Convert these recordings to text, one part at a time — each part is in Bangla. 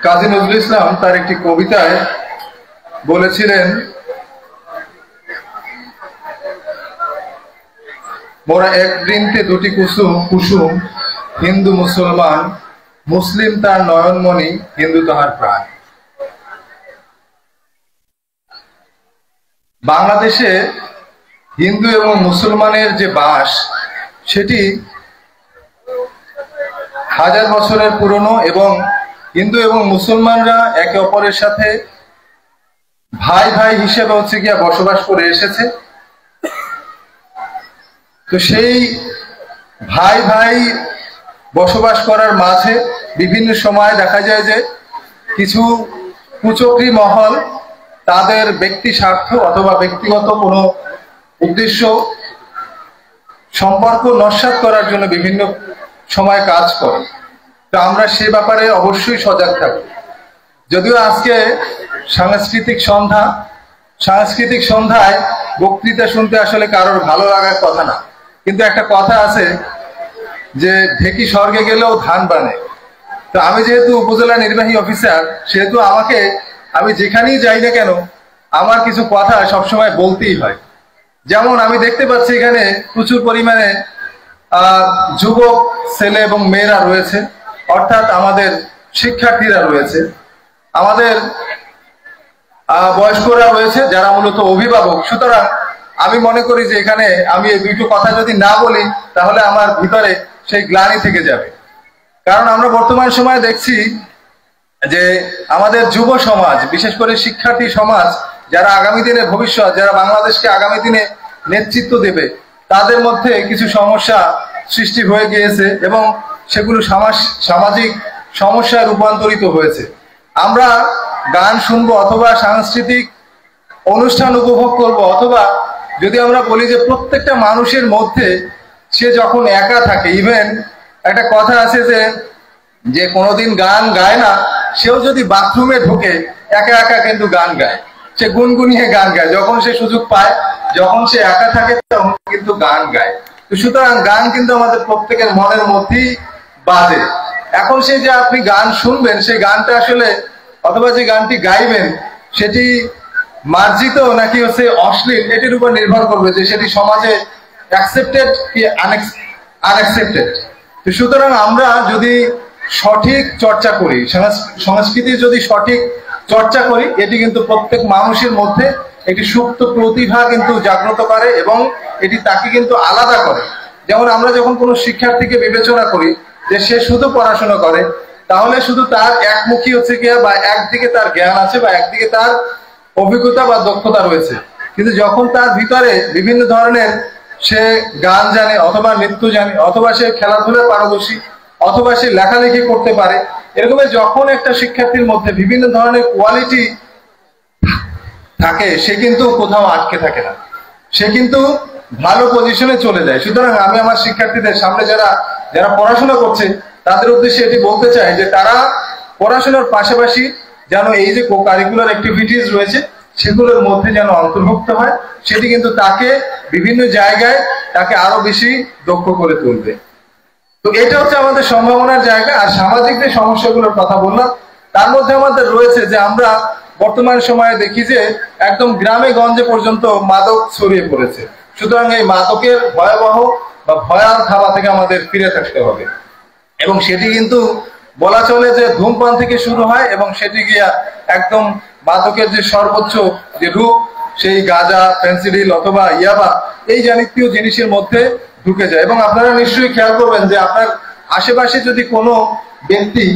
কাজী নজরুল ইসলাম তার একটি কবিতায় বলেছিলেন, মোরা এক বৃন্তে দুটি কুসুম, হিন্দু মুসলমান, মুসলিম তার নয়নমণি, হিন্দু তাহার প্রাণ। বাংলাদেশে হিন্দু এবং মুসলমানের যে বাস, সেটি হাজার বছরের পুরনো এবং হিন্দু এবং মুসলমানরা একে অপরের সাথে ভাই ভাই হিসেবে বসবাস করে এসেছে। তো সেই ভাই ভাই বসবাস করার মাঝে বিভিন্ন সময় দেখা যায় যে কিছু কুচক্রী মহল তাদের ব্যক্তি স্বার্থ অথবা ব্যক্তিগত কোনো উদ্দেশ্য সম্পর্ক নস্যাৎ করার জন্য বিভিন্ন সময় কাজ করে। তো আমরা সে ব্যাপারে অবশ্যই সজাগ থাকব। যদিও আজকে সাংস্কৃতিক সন্ধ্যায় বক্তৃতা শুনতে আসলে কারোর ভালো লাগার কথা না, কিন্তু একটা কথা আছে যে ঢেকি স্বর্গে গেলেও ধান বানে। তো আমি যেহেতু উপজেলা নির্বাহী অফিসার, সেহেতু আমি যেখানেই যাই না কেন আমার কিছু কথা সবসময় বলতেই হয়। যেমন আমি দেখতে পাচ্ছি এখানে প্রচুর পরিমাণে যুবক ছেলে এবং মেয়েরা রয়েছে, অর্থাৎ আমাদের শিক্ষার্থীরা রয়েছে, আমাদের বয়স্করা রয়েছে যারা মূলত অভিভাবক। সুতরাং আমি মনে করি যে এখানে আমি এই দুটো কথা যদি না বলি তাহলে আমার ভিতরে সেই গ্লানি থেকে যাবে। কারণ আমরা বর্তমান সময়ে দেখছি যে আমাদের যুব সমাজ, বিশেষ করে শিক্ষার্থী সমাজ, যারা আগামী দিনের ভবিষ্যৎ, যারা বাংলাদেশকে আগামী দিনে নেতৃত্ব দেবে, তাদের মধ্যে কিছু সমস্যা সৃষ্টি হয়ে গিয়েছে এবং সেগুলো সামাজিক সমস্যায় রূপান্তরিত হয়েছে। আমরা গান শুনবো অথবা সাংস্কৃতিক অনুষ্ঠান উপভোগ করব, অথবা যদি আমরা বলি যে প্রত্যেকটা মানুষের মধ্যে সে যখন একা থাকে, ইভেন একটা কথা আছে যে কোনোদিন গান গায় না, সেও যদি বাথরুমে ঢোকে একা একা কিন্তু গান গায়, সে গুনগুনিয়ে গান গায়। যখন সে সুযোগ পায়, যখন সে একা থাকে, তখন কিন্তু গান গায়। তো সুতরাং গান কিন্তু আমাদের প্রত্যেকের মনের মধ্যেই বাজে। এখন সে যে আপনি গান শুনবেন, সেই গানটা আসলে অথবা যে গানটি গাইবেন সেটি মার্জিত নাকি অশ্লীল, এটির উপর নির্ভর করবে যে সেটি সমাজে অ্যাকসেপ্টেড কি আনঅ্যাকসেপ্টেড। তো সুতরাং আমরা যদি সঠিক চর্চা করি, সংস্কৃতির যদি সঠিক চর্চা করি, এটি কিন্তু প্রত্যেক মানুষের মধ্যে একটি সুপ্ত প্রতিভা কিন্তু জাগ্রত করে এবং এটি তাকে কিন্তু আলাদা করে। যেমন আমরা যখন কোনো শিক্ষার্থীকে বিবেচনা করি যে সে শুধু পড়াশোনা করে, তাহলে শুধু তার একমুখী বা একদিকে তার জ্ঞান আছে বা একদিকে তার অভিজ্ঞতা বা দক্ষতা রয়েছে, কিন্তু যখন তার ভিতরে বিভিন্ন ধরনের সে গান জানে অথবা নৃত্য জানে অথবা সে খেলাধুলায় পারদর্শী অথবা সে লেখালেখি করতে পারে, এরকম যখন একটা শিক্ষার্থীর মধ্যে বিভিন্ন ধরনের কোয়ালিটি থাকে, সে কিন্তু কোথাও আটকে থাকে না, সে কিন্তু ভালো পজিশনে চলে যায়। সুতরাং আমি আমার শিক্ষার্থীদের সামনে যারা পড়াশোনা করছে তাদের উদ্দেশ্যে এটি বলতে চাই যে তারা পড়াশোনার পাশাপাশি যেন এই যে কারিকুলার অ্যাক্টিভিটিস রয়েছে সেগুলোর মধ্যে যেন অন্তর্ভুক্ত হয়, সেটি কিন্তু তাকে বিভিন্ন জায়গায় তাকে আরো বেশি দক্ষ করে তুলবে। তো এটা হচ্ছে আমাদের সম্ভাবনার জায়গা। আর সামাজিক যে সমস্যাগুলোর কথা বললাম, তার মধ্যে আমাদের রয়েছে যে আমরা বর্তমান সময়ে দেখি যে একদম গ্রামে গঞ্জে পর্যন্ত মাদক ছড়িয়ে পড়েছে। সুতরাং এই মাদকের ভয়াবহ বা ভয়াল থাবা থেকে আমাদের ফিরে থাকতে হবে এবং সেটি কিন্তু বলা চলে যে ধূমপান থেকে শুরু হয় এবং সেটি গিয়া একদম মাদকের যে সর্বোচ্চ যে রূপ, সেই গাঁজা, ফেন্সিডিল অথবা ইয়াবা, এই জাতীয় জিনিসের মধ্যে ঢুকে যায়। এবং আপনারা নিশ্চয়ই খেয়াল করবেন যে আপনার আশেপাশে যদি কোনো ব্যক্তি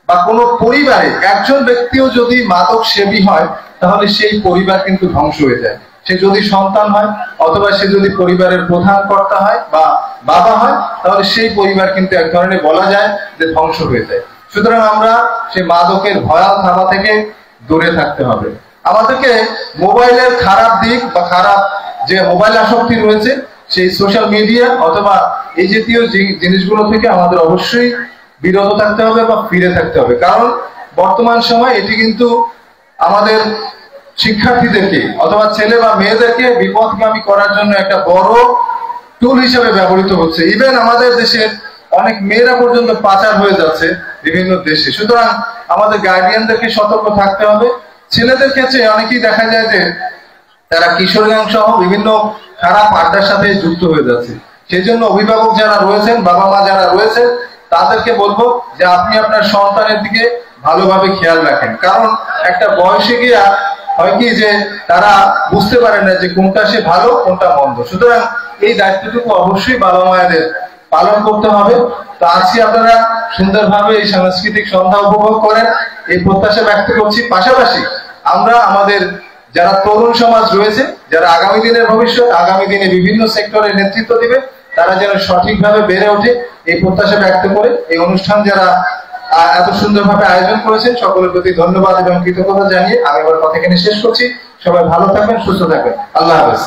বা কোনো পরিবারে একজন ব্যক্তিও যদি মাদক সেবী হয়, তাহলে সেই পরিবার কিন্তু ধ্বংস হয়ে যায়। সে যদি সন্তান হয় অথবা সে যদি পরিবারের প্রধান কর্তা হয় বা বাবা হয়, তাহলে সেই পরিবার কিন্তু এক ধরনের বলা যায় যে ধ্বংস হয়ে যায়। সুতরাং আমরা সেই মাদকের ভয়াল থাবা থেকে দূরে থাকতে হবে। আমাদেরকে মোবাইলের খারাপ দিক বা খারাপ যে মোবাইল আসক্তি রয়েছে, সেই সোশ্যাল মিডিয়া অথবা এই জাতীয় জিনিসগুলো থেকে আমাদের অবশ্যই বিরত থাকতে হবে বা ফিরে থাকতে হবে। কারণ বর্তমান সময় এটি কিন্তু আমাদের শিক্ষার্থীদেরকে অথবা ছেলে বা মেয়েদেরকে বিপথগামী করার জন্য একটা বড় টুল হিসেবে ব্যবহৃত হচ্ছে। ইভেন আমাদের দেশের অনেক মেয়েরা পর্যন্ত পাচার হয়ে যাচ্ছে বিভিন্ন দেশে। সুতরাং আমাদের গার্ডিয়ানদেরকে সতর্ক থাকতে হবে। ছেলেদের ক্ষেত্রে অনেকেই দেখা যায় যে তারা কিশোর গ্যাং সহ বিভিন্ন খারাপ আড্ডার সাথে যুক্ত হয়ে যাচ্ছে। সেই জন্য অভিভাবক যারা রয়েছেন, বাবা মা যারা রয়েছেন, তাদেরকে বলবো যে আপনি আপনার সন্তানের দিকে ভালোভাবে খেয়াল রাখেন। কারণ একটা বয়সে গিয়া হয় কি যে তারা বুঝতে পারে না যে কোনটা সে ভালো কোনটা মন্দ। সুতরাং এই দায়িত্বটুকু অবশ্যই বাবা মায়েদের পালন করতে হবে। তো আজকে আপনারা সুন্দরভাবে এই সাংস্কৃতিক সন্ধ্যা উপভোগ করেন, এই প্রত্যাশা ব্যক্ত করছি। পাশাপাশি আমরা আমাদের যারা তরুণ সমাজ রয়েছে, যারা আগামী দিনের ভবিষ্যৎ, আগামী দিনে বিভিন্ন সেক্টরে নেতৃত্ব দিবে, তারা যেন সঠিকভাবে বেড়ে ওঠে এই প্রত্যাশা ব্যক্ত করে এই অনুষ্ঠান যারা এত সুন্দরভাবে আয়োজন করেছেন সকলের প্রতি ধন্যবাদ এবং কৃতজ্ঞতা জানিয়ে আমি আমার কথা এখানে শেষ করছি। সবাই ভালো থাকবেন, সুস্থ থাকবেন। আল্লাহ হাফেজ।